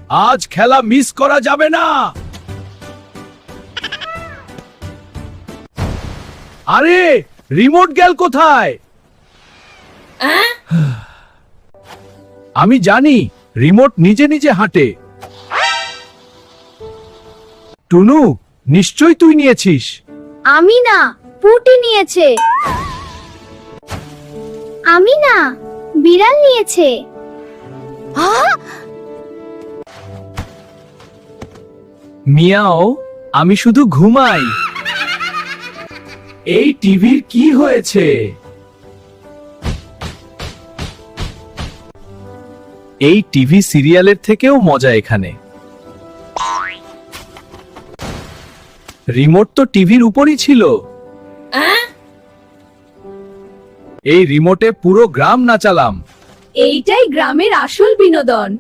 আজ খেলা মিস করা যাবে না। আরে রিমোট গেল কোথায়? আমি জানি রিমোট নিজে নিজে হাঁটে। টুনু, নিশ্চয় তুই নিয়েছিস। আমি না, পুটি নিয়েছে। আমি না, বিড়াল নিয়েছে। মিয়াও, আমি শুধু ঘুমাই। এই টিভির কি হয়েছে? এই টিভি সিরিয়ালের থেকেও মজা এখানে। রিমোট তো টিভির উপরই ছিল। এই রিমোটে পুরো গ্রাম নাচালাম। এইটাই গ্রামের আসল বিনোদন।